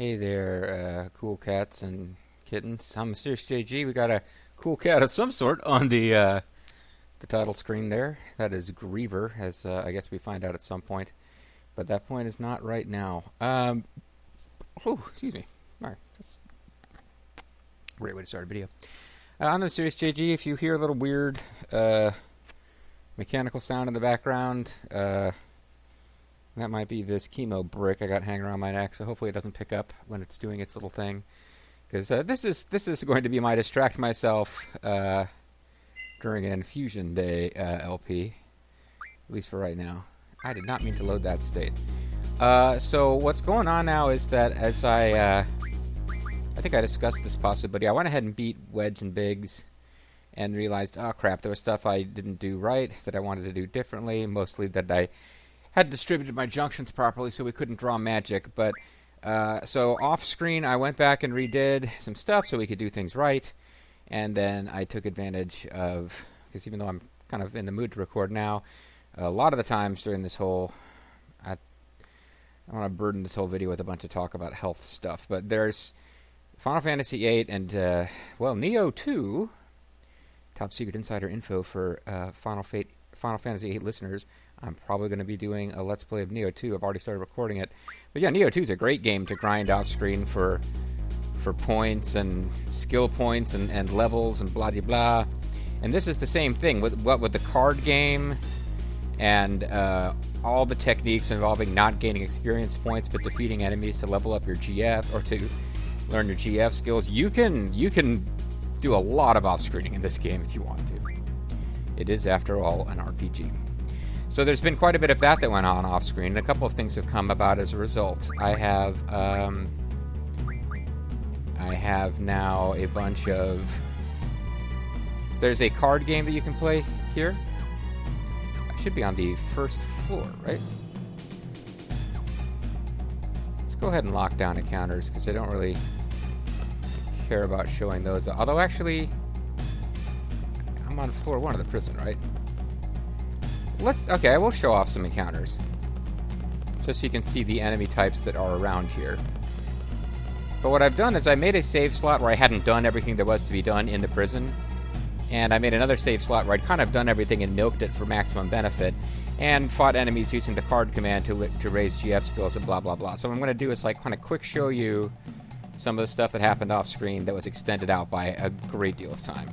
Hey there, cool cats and kittens. I'm Serious JG. We got a cool cat of some sort on the title screen there. That is Griever, as I guess we find out at some point. But that point is not right now. Excuse me. All right, that's a great way to start a video. I'm the Serious JG. If you hear a little weird mechanical sound in the background, that might be this chemo brick I got hanging around my neck, so hopefully it doesn't pick up when it's doing its little thing. Because this is going to be my distract myself during an infusion day LP, at least for right now. I did not mean to load that state. So what's going on now is that as I think I discussed this possibility, I went ahead and beat Wedge and Biggs and realized, oh crap, there was stuff I didn't do right that I wanted to do differently, mostly that I hadn't distributed my junctions properly so we couldn't draw magic. But so off screen I went back and redid some stuff so we could do things right, and then I took advantage of, because even though I'm kind of in the mood to record now, a lot of the times during this whole, I want to burden this whole video with a bunch of talk about health stuff, but there's Final Fantasy VIII and Neo 2, top secret insider info for Final Fantasy VIII listeners. I'm probably going to be doing a Let's Play of Neo 2. I've already started recording it. But yeah, Neo 2 is a great game to grind off screen for points and skill points and levels and blah, blah, blah. And this is the same thing with the card game and all the techniques involving not gaining experience points but defeating enemies to level up your GF or to learn your GF skills. You can do a lot of off-screening in this game if you want to. It is, after all, an RPG. So there's been quite a bit of that went on off-screen, and a couple of things have come about as a result. I have now a bunch of... There's a card game that you can play here. I should be on the first floor, right? Let's go ahead and lock down encounters, because I don't really care about showing those. Although, actually, I'm on floor 1 of the prison, right? Okay, I will show off some encounters, just so you can see the enemy types that are around here. But what I've done is I made a save slot where I hadn't done everything there was to be done in the prison, and I made another save slot where I'd kind of done everything and milked it for maximum benefit, and fought enemies using the card command to raise GF skills and blah blah blah. So what I'm going to do is like kind of quick show you some of the stuff that happened off screen that was extended out by a great deal of time.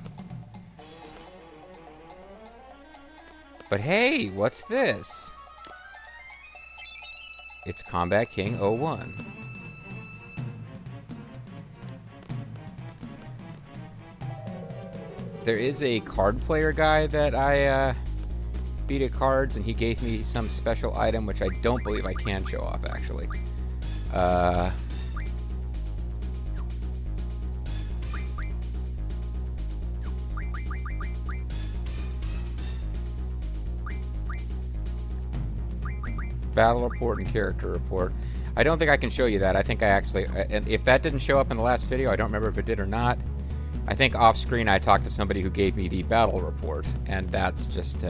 But hey, what's this? It's Combat King 01. There is a card player guy that I beat at cards, and he gave me some special item, which I don't believe I can show off, actually. Battle report and character report. I don't think I can show you that. I think I actually... and if that didn't show up in the last video, I don't remember if it did or not. I think off-screen I talked to somebody who gave me the battle report, and that's just...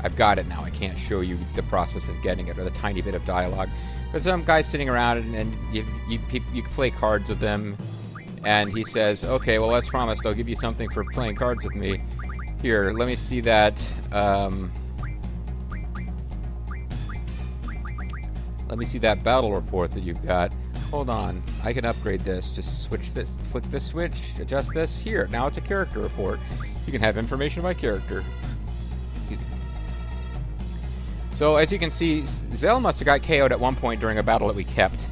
I've got it now. I can't show you the process of getting it or the tiny bit of dialogue. But some guy's sitting around, and you can play cards with him, and he says, okay, well, as promised, I'll give you something for playing cards with me. Here, let me see that... Let me see that battle report that you've got. Hold on, I can upgrade this. Just switch this, flick this switch, adjust this. Here, now it's a character report. You can have information about character. So, as you can see, Zell must have got KO'd at one point during a battle that we kept.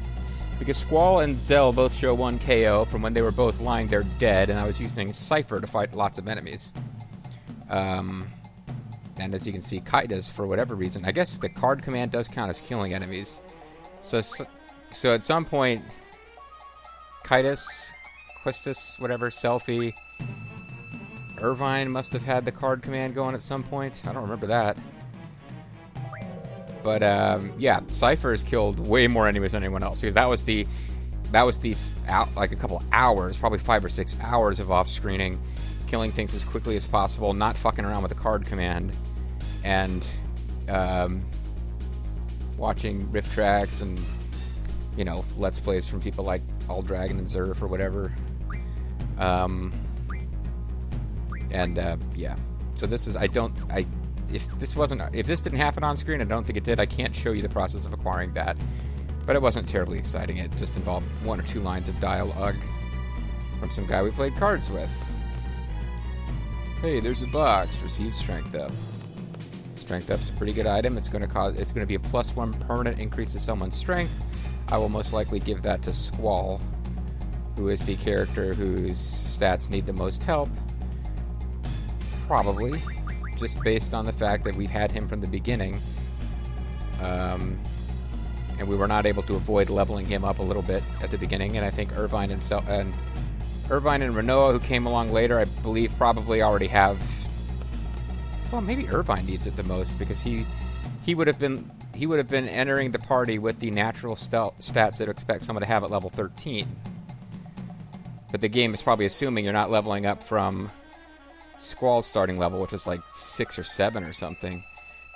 Because Squall and Zell both show 1 KO from when they were both lying there dead, and I was using Cypher to fight lots of enemies. And as you can see, Kaidas, for whatever reason, I guess the card command does count as killing enemies. So at some point, Kaidas, Quistis, whatever, Selfie, Irvine must have had the card command going at some point. I don't remember that. But yeah, Cypher has killed way more enemies than anyone else, because that was like a couple hours, probably 5 or 6 hours of off screening, killing things as quickly as possible, not fucking around with the card command, and watching riff tracks and Let's Plays from people like All Dragon and Zerf or whatever. Yeah. So this is, if this didn't happen on screen, I don't think it did, I can't show you the process of acquiring that. But it wasn't terribly exciting. It just involved 1 or 2 lines of dialogue from some guy we played cards with. Hey, there's a box. Receive Strength Up. Strength Up's a pretty good item. It's going to be a +1 permanent increase to someone's strength. I will most likely give that to Squall, who is the character whose stats need the most help. Probably. Just based on the fact that we've had him from the beginning. And we were not able to avoid leveling him up a little bit at the beginning, and I think Irvine and Renoa, who came along later, I believe probably already have... Well, maybe Irvine needs it the most, because he would have been entering the party with the natural stats that expect someone to have at level 13. But the game is probably assuming you're not leveling up from Squall's starting level, which was like 6 or 7 or something.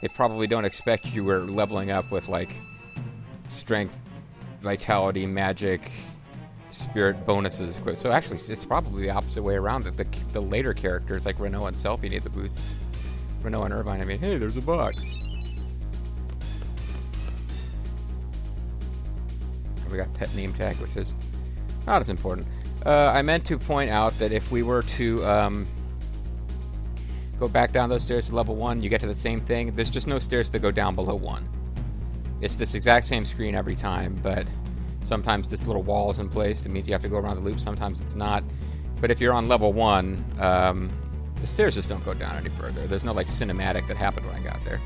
They probably don't expect you were leveling up with like strength, vitality, magic, spirit bonuses. So actually, it's probably the opposite way around. That the later characters like Renoa and Selphie need the boosts. Renoa and Irvine, I mean, hey, there's a box. We got pet name tag, which is not as important. I meant to point out that if we were to go back down those stairs to level 1, you get to the same thing. There's just no stairs that go down below 1. It's this exact same screen every time, but sometimes this little wall is in place. That means you have to go around the loop. Sometimes it's not. But if you're on level 1, the stairs just don't go down any further. There's no like cinematic that happened when I got there.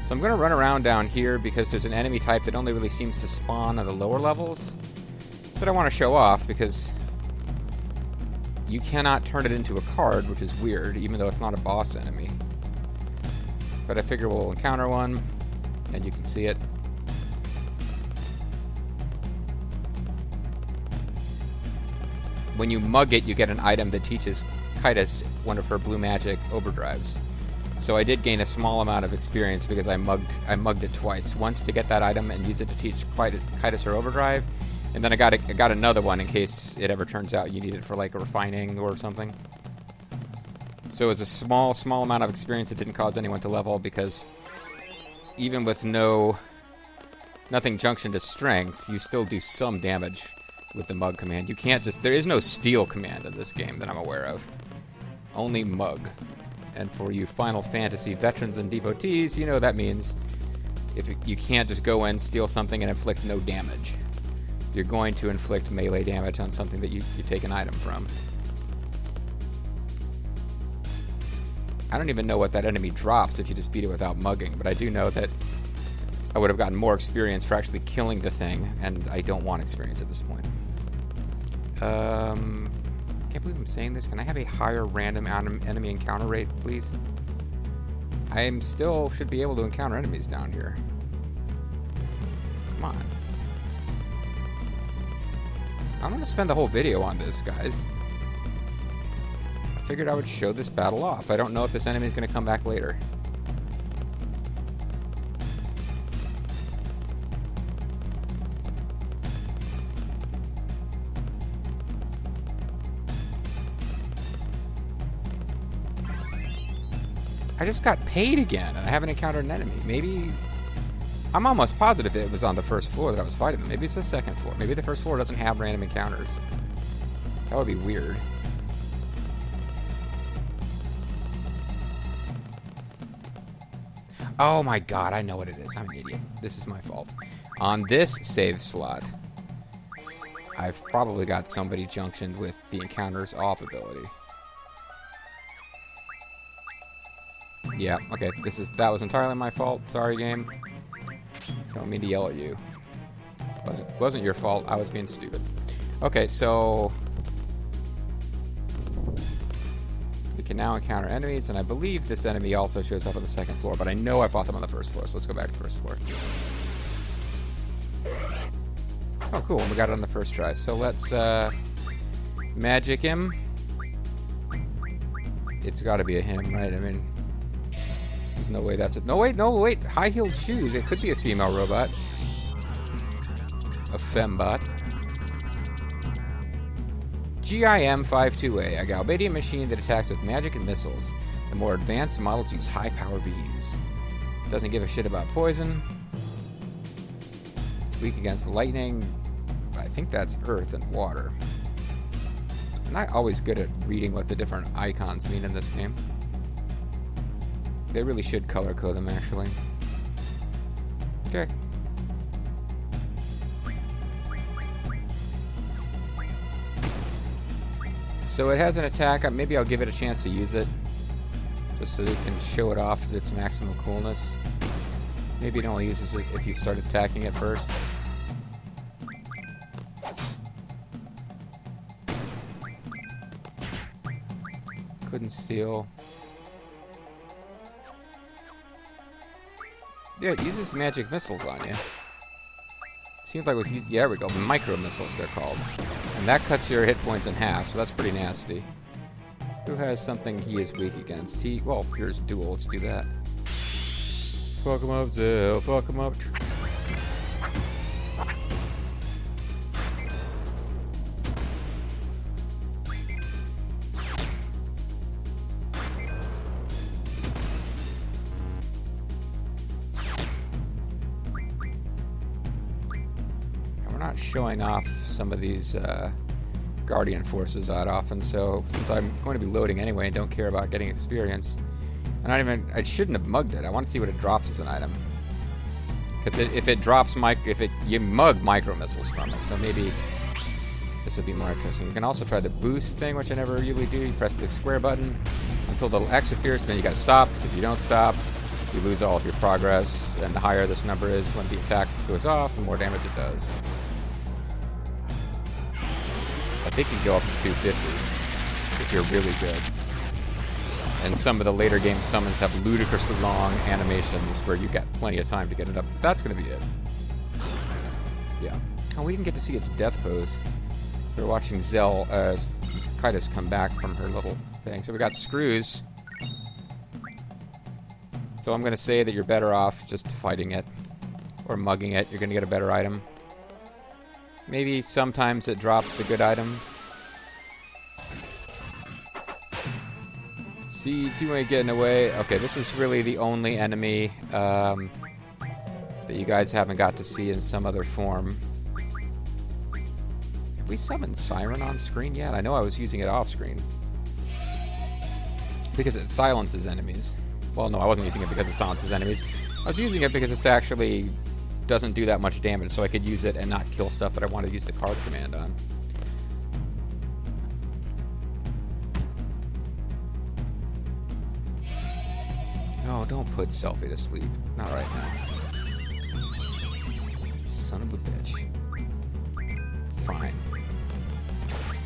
So I'm going to run around down here because there's an enemy type that only really seems to spawn on the lower levels that I want to show off, because you cannot turn it into a card, which is weird, even though it's not a boss enemy. But I figure we'll encounter one, and you can see it. When you mug it, you get an item that teaches Kitus one of her blue magic overdrives. So I did gain a small amount of experience because I mugged it twice. Once to get that item and use it to teach Kitus her overdrive, and then I got another one in case it ever turns out you need it for like a refining or something. So it's a small amount of experience that didn't cause anyone to level, because even with nothing junction to strength, you still do some damage with the mug command. You can't just... There is no steal command in this game that I'm aware of. Only mug. And for you Final Fantasy veterans and devotees, you know that means you can't just go in, steal something, and inflict no damage. You're going to inflict melee damage on something that you take an item from. I don't even know what that enemy drops if you just beat it without mugging, but I do know that I would have gotten more experience for actually killing the thing, and I don't want experience at this point. Can't believe I'm saying this. Can I have a higher random enemy encounter rate, please? I still should be able to encounter enemies down here. Come on. I'm going to spend the whole video on this, guys. I figured I would show this battle off. I don't know if this enemy is going to come back later. I just got paid again, and I haven't encountered an enemy. Maybe... I'm almost positive it was on the first floor that I was fighting them. Maybe it's the second floor. Maybe the first floor doesn't have random encounters. That would be weird. Oh my god, I know what it is. I'm an idiot. This is my fault. On this save slot, I've probably got somebody junctioned with the encounters off ability. Yeah, okay, that was entirely my fault. Sorry, game. Don't mean to yell at you. Wasn't your fault. I was being stupid. Okay, so we can now encounter enemies, and I believe this enemy also shows up on the second floor, but I know I fought them on the first floor, so let's go back to the first floor. Oh, cool. We got it on the first try. So let's magic him. It's got to be a him, right? I mean... There's no way that's it. No, wait. High-heeled shoes. It could be a female robot. a fembot. GIM-52A, a Galbadian machine that attacks with magic and missiles. The more advanced models use high-power beams. Doesn't give a shit about poison. It's weak against lightning. I think that's earth and water. I'm not always good at reading what the different icons mean in this game. They really should color code them, actually. Okay. So it has an attack. Maybe I'll give it a chance to use it, just so you can show it off at its maximum coolness. Maybe it only uses it if you start attacking it first. Couldn't steal. Yeah, it uses magic missiles on you. Seems like it was used. Yeah, there we go. Micro missiles, they're called. And that cuts your hit points in half, so that's pretty nasty. Who has something he is weak against? Well, here's duel. Let's do that. Fuck him up, Zell. Fuck him up. Showing off some of these Guardian forces that often, so since I'm going to be loading anyway and don't care about getting experience, and I shouldn't have mugged it. I want to see what it drops as an item, because if it drops you mug micro missiles from it, so maybe this would be more interesting. You can also try the boost thing, which I never really do. You press the square button until the little X appears, then you gotta stop, because if you don't stop, you lose all of your progress, and the higher this number is when the attack goes off, the more damage it does. I think you can go up to 250 if you're really good. And some of the later game summons have ludicrously long animations where you get plenty of time to get it up. That's going to be it. Yeah. Oh, we didn't get to see its death pose. We were watching Zell, Kitus come back from her little thing. So we got screws. So I'm going to say that you're better off just fighting it or mugging it. You're going to get a better item. Maybe sometimes it drops the good item. See when you're getting away. Okay, this is really the only enemy that you guys haven't got to see in some other form. Have we summoned Siren on screen yet? I know I was using it off screen. Because it silences enemies. Well, no, I wasn't using it because it silences enemies. I was using it because it's actually doesn't do that much damage, so I could use it and not kill stuff that I want to use the card command on. No, don't put Selfie to sleep. Not right now. Son of a bitch. Fine.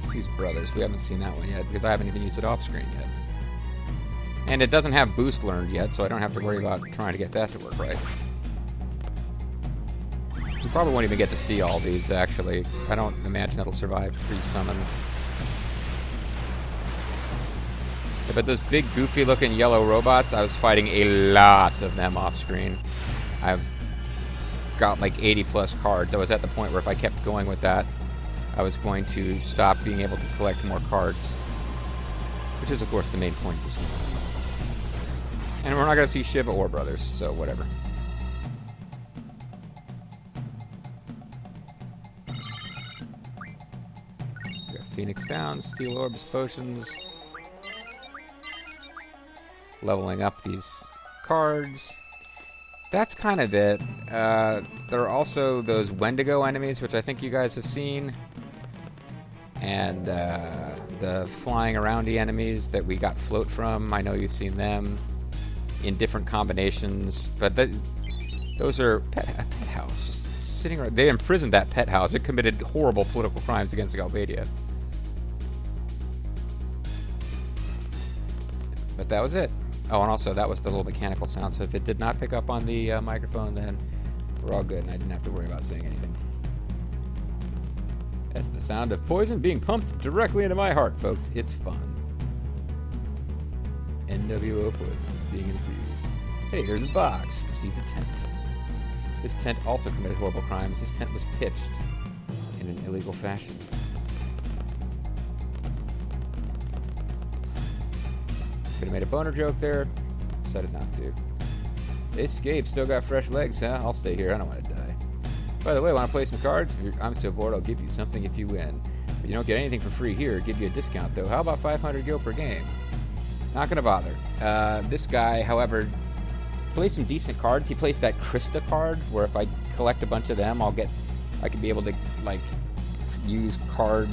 Let's use Brothers. We haven't seen that one yet, because I haven't even used it off screen yet. And it doesn't have boost learned yet, so I don't have to worry about trying to get that to work right. You probably won't even get to see all these, actually. I don't imagine it'll survive 3 summons. Yeah, but those big, goofy-looking yellow robots, I was fighting a lot of them off-screen. I've got like 80-plus cards. I was at the point where if I kept going with that, I was going to stop being able to collect more cards. Which is, of course, the main point of this game. And we're not going to see Shiva or Brothers, so whatever. Phoenix down, Steel Orbs, Potions. Leveling up these cards. That's kind of it. There are also those Wendigo enemies, which I think you guys have seen. And the flying aroundy enemies that we got float from. I know you've seen them in different combinations. But those are pet house. Just sitting around. They imprisoned that pet house. It committed horrible political crimes against Galbadia. But that was it. Oh, and also, that was the little mechanical sound, so if it did not pick up on the microphone, then we're all good, and I didn't have to worry about saying anything. That's the sound of poison being pumped directly into my heart, folks. It's fun. NWO poison is being infused. Hey, there's a box. Receive a tent. This tent also committed horrible crimes. This tent was pitched in an illegal fashion. Could have made a boner joke there. Decided not to. Escape. Still got fresh legs, huh? I'll stay here. I don't want to die. By the way, want to play some cards? I'm so bored, I'll give you something if you win. But you don't get anything for free here. Give you a discount, though. How about 500 gil per game? Not going to bother. This guy, however, plays some decent cards. He plays that Krista card, where if I collect a bunch of them, I could be able to, like, use card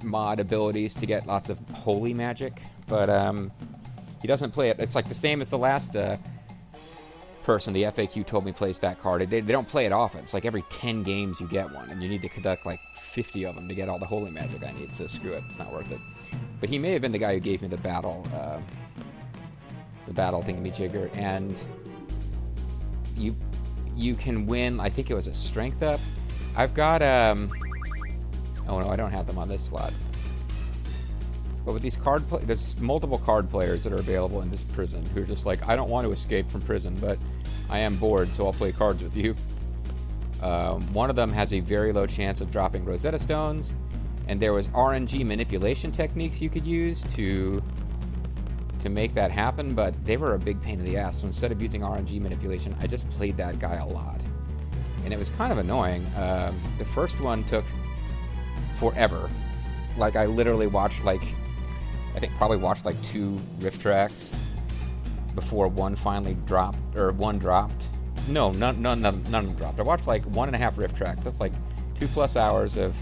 mod abilities to get lots of holy magic. But he doesn't play it. It's like the same as the last person the FAQ told me plays that card. They don't play it often. It's like every 10 games you get one, and you need to conduct like 50 of them to get all the holy magic I need, so screw it. It's not worth it. But he may have been the guy who gave me the battle thingamajigger, and you can win, I think it was a strength up. I've got, oh no, I don't have them on this slot. But with these there's multiple card players that are available in this prison who are just like, I don't want to escape from prison, but I am bored, so I'll play cards with you. One of them has a very low chance of dropping Rosetta Stones, and there was RNG manipulation techniques you could use to make that happen, but they were a big pain in the ass. So instead of using RNG manipulation, I just played that guy a lot. And it was kind of annoying. The first one took forever. Like, I literally watched, probably watched 2 riff tracks before one finally dropped, or one dropped. No, none of them dropped. I watched 1.5 riff tracks. That's 2+ hours of,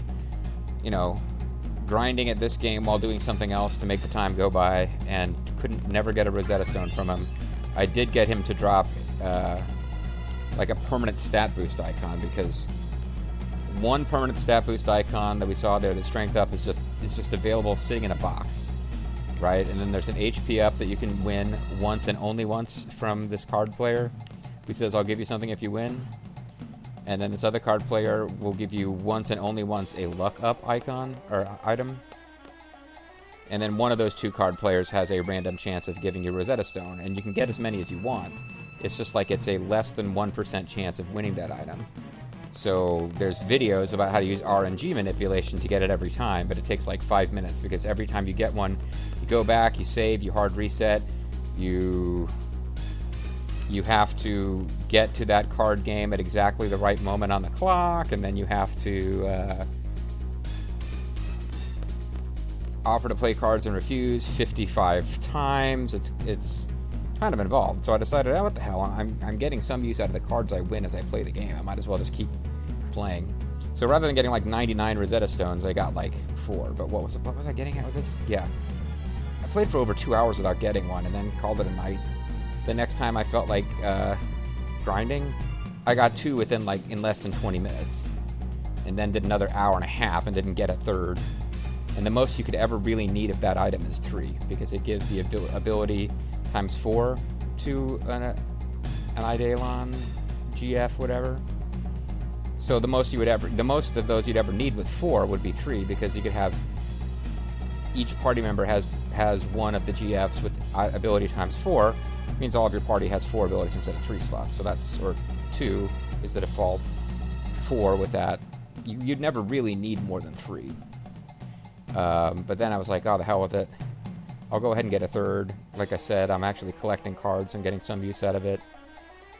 grinding at this game while doing something else to make the time go by, and never get a Rosetta Stone from him. I did get him to drop a permanent stat boost icon, because one permanent stat boost icon that we saw there, the strength up, is just available sitting in a box, right? And then there's an HP up that you can win once and only once from this card player, who says, I'll give you something if you win. And then this other card player will give you once and only once a luck up icon, or item. And then one of those 2 card players has a random chance of giving you Rosetta Stone, and you can get as many as you want. It's just it's a less than 1% chance of winning that item. So there's videos about how to use RNG manipulation to get it every time, but it takes 5 minutes, because every time you get one, you go back, you save, you hard reset, you have to get to that card game at exactly the right moment on the clock, and then you have to offer to play cards and refuse 55 times. It's kind of involved. So I decided, what the hell, I'm getting some use out of the cards I win as I play the game. I might as well just keep playing. So rather than getting 99 Rosetta Stones, I got 4. But what was I getting out of this? Yeah. I played for over 2 hours without getting one, and then called it a night. The next time I felt like grinding, I got 2 within in less than 20 minutes. And then did another hour and a half and didn't get a third. And the most you could ever really need of that item is 3, because it gives the ability times 4 to an Eidolon, GF, whatever. So the most of those you'd ever need with 4 would be 3, because you could have each party member has one of the GFs with ability times 4. It means all of your party has 4 abilities instead of 3 slots. So or 2 is the default. 4 with that. You'd never really need more than 3. But then I was like, oh, the hell with it. I'll go ahead and get a third. Like I said, I'm actually collecting cards and getting some use out of it.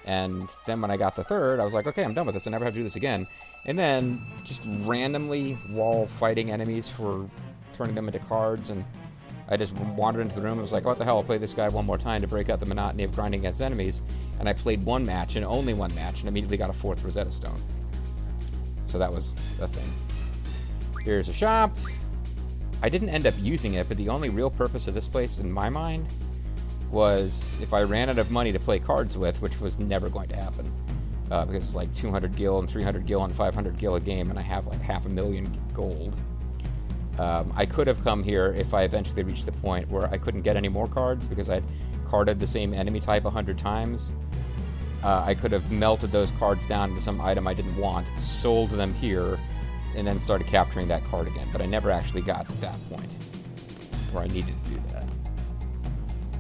And then when I got the third, I was like, okay, I'm done with this. I never have to do this again. And then just randomly, while fighting enemies for turning them into cards, and I just wandered into the room and was like, what the hell, I'll play this guy one more time to break out the monotony of grinding against enemies. And I played one match, and only one match, and immediately got a 4th Rosetta Stone. So that was a thing. Here's a shop. I didn't end up using it, but the only real purpose of this place, in my mind, was if I ran out of money to play cards with, which was never going to happen, because it's 200 gil and 300 gil and 500 gil a game, and I have 500,000 gold. I could have come here if I eventually reached the point where I couldn't get any more cards, because I'd carded the same enemy type 100 times. I could have melted those cards down into some item I didn't want, sold them here, and then started capturing that card again. But I never actually got to that point where I needed to do that.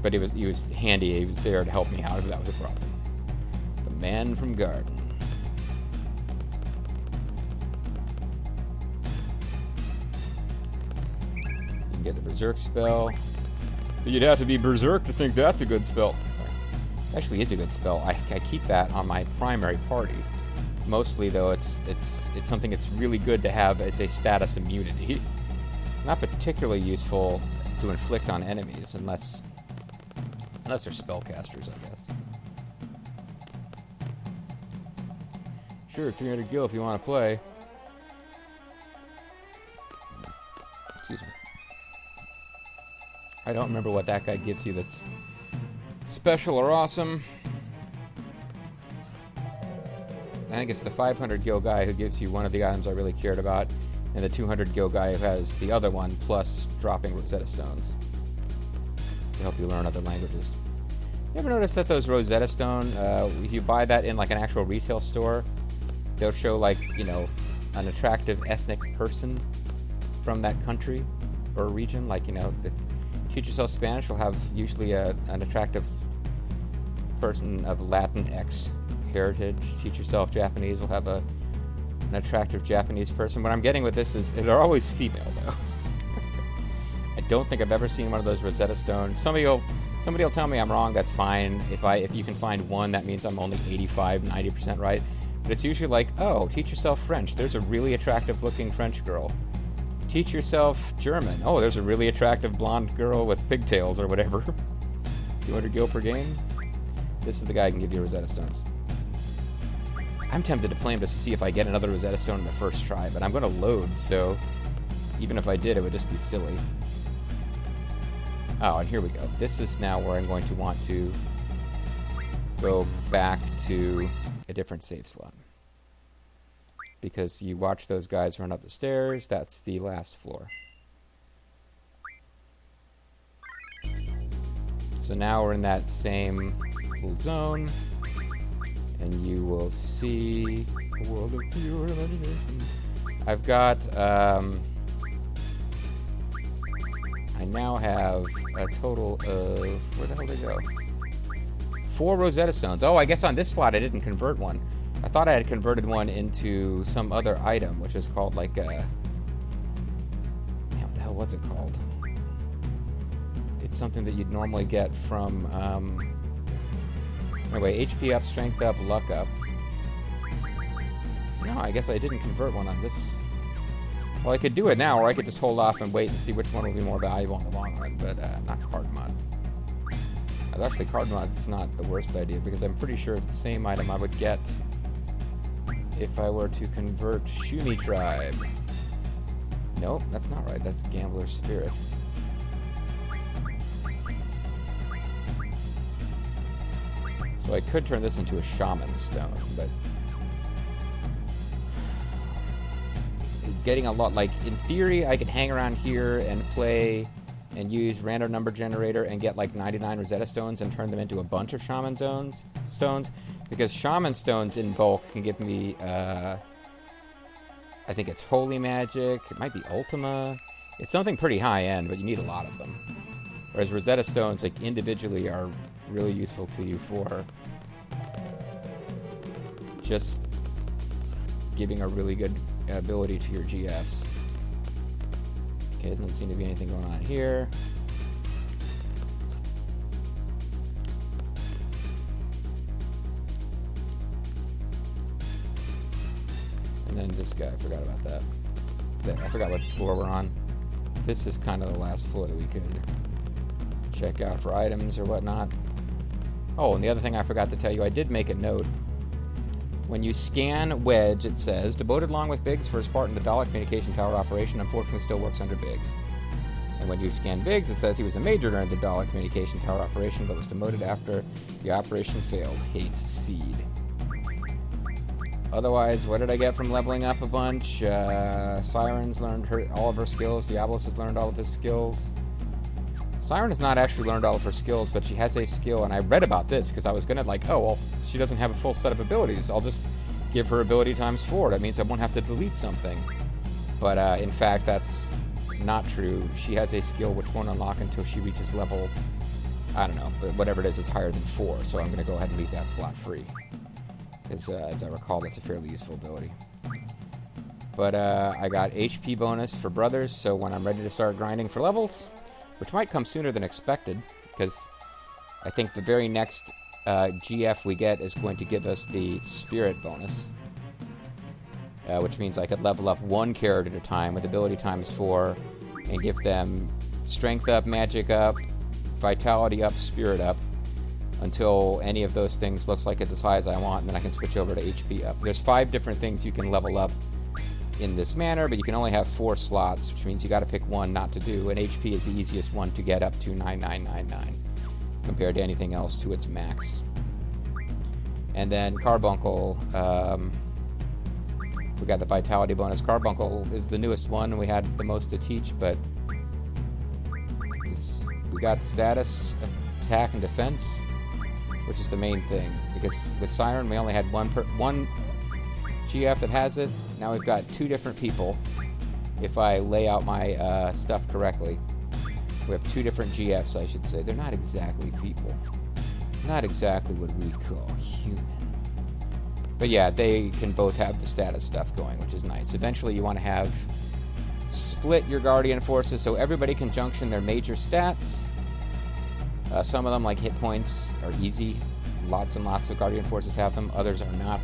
But he was handy. He was there to help me out if that was a problem. Man from Garden. You can get the Berserk spell. But you'd have to be Berserk to think that's a good spell. It actually is a good spell. I keep that on my primary party. Mostly, though, it's something that's really good to have as a status immunity. Not particularly useful to inflict on enemies, unless they're spellcasters, I guess. Sure, 300 gil if you want to play. Excuse me. I don't remember what that guy gives you that's special or awesome. I think it's the 500 gil guy who gives you one of the items I really cared about, and the 200 gil guy who has the other one, plus dropping Rosetta Stones to help you learn other languages. You ever notice that those Rosetta Stone, if you buy that in like an actual retail store, they'll show like, you know, an attractive ethnic person from that country or region, like, you know, Teach Yourself Spanish will have usually an attractive person of Latinx heritage. Teach Yourself Japanese will have an attractive Japanese person. What I'm getting with this is they're always female, though. I don't think I've ever seen one of those Rosetta Stones. Somebody will tell me I'm wrong. That's fine. If you can find one, that means I'm only 85, 90% right. But it's usually like, oh, teach yourself French. There's a really attractive-looking French girl. Teach yourself German. Oh, there's a really attractive blonde girl with pigtails or whatever. 200 gil per game. This is the guy who can give you Rosetta Stones. I'm tempted to play him just to see if I get another Rosetta Stone in the first try, but I'm going to load, so even if I did, it would just be silly. Oh, and here we go. This is now where I'm going to want to go back to a different save slot. Because you watch those guys run up the stairs, that's the last floor. So now we're in that same little zone, and you will see a world of pure imagination. I've got, I now have a total of, where the hell did they go? 4 Rosetta Stones. Oh, I guess on this slot I didn't convert one. I thought I had converted one into some other item, which is called like a... Man, what the hell was it called? It's something that you'd normally get from... Anyway, HP up, strength up, luck up. No, I guess I didn't convert one on this. Well, I could do it now, or I could just hold off and wait and see which one will be more valuable in the long run, but not card mod. Actually, card mod is not the worst idea, because I'm pretty sure it's the same item I would get if I were to convert Shumi Tribe. Nope, that's not right. That's Gambler's Spirit. So I could turn this into a Shaman Stone, but... getting a lot, like, in theory, I could hang around here and play and use random number generator and get like 99 Rosetta Stones and turn them into a bunch of Shaman Stones, because Shaman Stones in bulk can give me, I think it's Holy Magic, it might be Ultima, it's something pretty high-end, but you need a lot of them. Whereas Rosetta Stones, like, individually are really useful to you for just giving a really good ability to your GFs. Okay, doesn't seem to be anything going on here. And then this guy, I forgot about that. I forgot what floor we're on. This is kind of the last floor that we could check out for items or whatnot. Oh, and the other thing I forgot to tell you, I did make a note. When you scan Wedge, it says, demoted along with Biggs for his part in the Dalek Communication Tower operation, unfortunately still works under Biggs. And when you scan Biggs, it says he was a major during the Dalek Communication Tower operation, but was demoted after the operation failed. Hates Seed. Otherwise, what did I get from leveling up a bunch? Siren's learned all of her skills. Diablos has learned all of his skills. Siren has not actually learned all of her skills, but she has a skill, and I read about this because I was going to like, oh, well, she doesn't have a full set of abilities. I'll just give her ability times 4. That means I won't have to delete something. But in fact, that's not true. She has a skill which won't unlock until she reaches level, I don't know, but whatever it is, it's higher than 4, so I'm going to go ahead and leave that slot free. As I recall, that's a fairly useful ability. But I got HP bonus for brothers, so when I'm ready to start grinding for levels, which might come sooner than expected, because I think the very next GF we get is going to give us the spirit bonus, which means I could level up one character at a time with ability times 4 and give them strength up, magic up, vitality up, spirit up, until any of those things looks like it's as high as I want, and then I can switch over to HP up. There's 5 different things you can level up in this manner, but you can only have 4 slots, which means you got to pick one not to do, and HP is the easiest one to get up to 9999 compared to anything else to its max. And then Carbuncle, we got the vitality bonus. Carbuncle is the newest one, and we had the most to teach, but we got status, attack, and defense, which is the main thing, because with Siren we only had one GF that has it. Now we've got 2 different people. If I lay out my stuff correctly, we have 2 different GFs, I should say. They're not exactly people. Not exactly what we call human. But yeah, they can both have the status stuff going, which is nice. Eventually you want to have split your Guardian Forces so everybody can junction their major stats. Some of them, like hit points, are easy. Lots and lots of Guardian Forces have them. Others are not.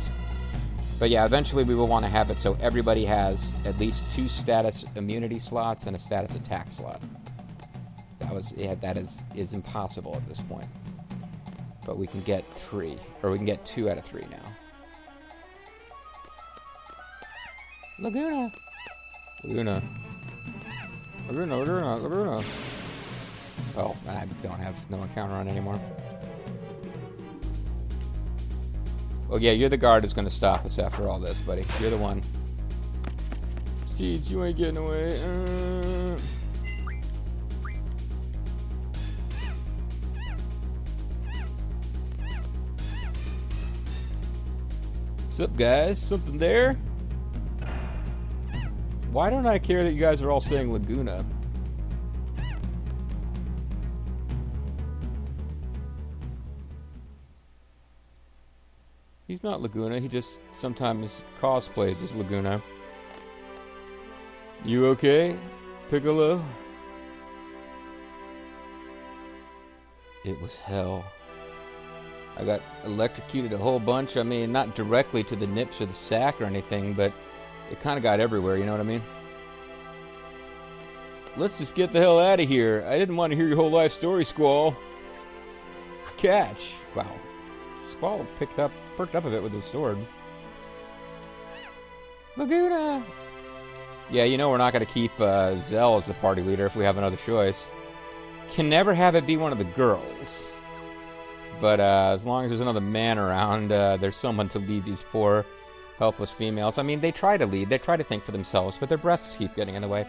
But yeah, eventually we will want to have it so everybody has at least 2 status immunity slots and a status attack slot. That is impossible at this point. But we can get 3, or we can get 2 out of 3 now. Laguna. Oh, I don't have no encounter on anymore. Well, yeah, you're the guard who's going to stop us after all this, buddy. You're the one. Seeds, you ain't getting away. What's up, guys? Something there? Why don't I care that you guys are all saying Laguna? He's not Laguna, he just sometimes cosplays as Laguna. You okay, Piccolo? It was hell. I got electrocuted a whole bunch. I mean, not directly to the nips or the sack or anything, but it kind of got everywhere, you know what I mean? Let's just get the hell out of here. I didn't want to hear your whole life story, Squall. Catch. Wow. Squall perked up a bit with his sword. Laguna! Yeah, you know we're not going to keep Zell as the party leader if we have another choice. Can never have it be one of the girls. But as long as there's another man around, there's someone to lead these poor, helpless females. I mean, they try to lead, they try to think for themselves, but their breasts keep getting in the way.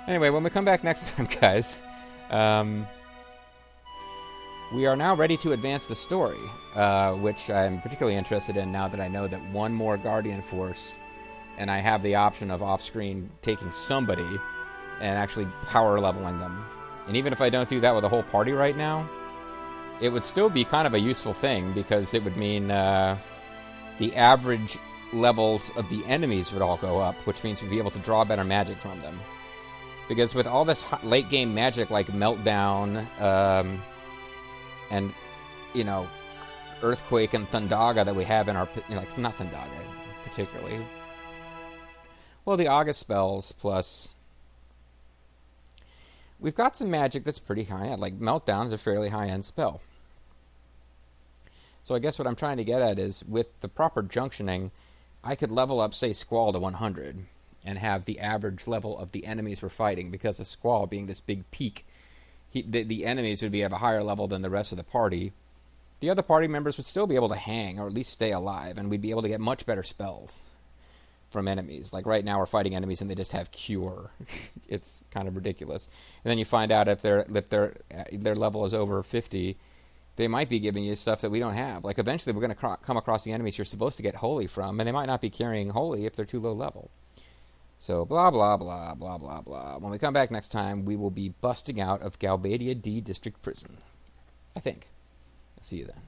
Anyway, when we come back next time, guys, we are now ready to advance the story, which I'm particularly interested in now that I know that one more Guardian Force, and I have the option of off-screen taking somebody and actually power leveling them. And even if I don't do that with a whole party right now, it would still be kind of a useful thing, because it would mean the average levels of the enemies would all go up, which means we'd be able to draw better magic from them. Because with all this late-game magic like Meltdown, and, you know, Earthquake and Thundaga that we have in our... You know, like, not Thundaga, particularly. Well, the August spells, plus... We've got some magic that's pretty high-end. Like, Meltdown is a fairly high-end spell. So I guess what I'm trying to get at is, with the proper junctioning, I could level up, say, Squall to 100, and have the average level of the enemies we're fighting, because of Squall being this big peak. The enemies would be at a higher level than the rest of the party. The other party members would still be able to hang, or at least stay alive, and we'd be able to get much better spells from enemies. Like right now we're fighting enemies and they just have Cure. It's kind of ridiculous. And then you find out if their level is over 50, they might be giving you stuff that we don't have. Like eventually we're going to come across the enemies you're supposed to get Holy from, and they might not be carrying Holy if they're too low level. So, blah, blah, blah, blah, blah, blah. When we come back next time, we will be busting out of Galbadia D District Prison. I think. I'll see you then.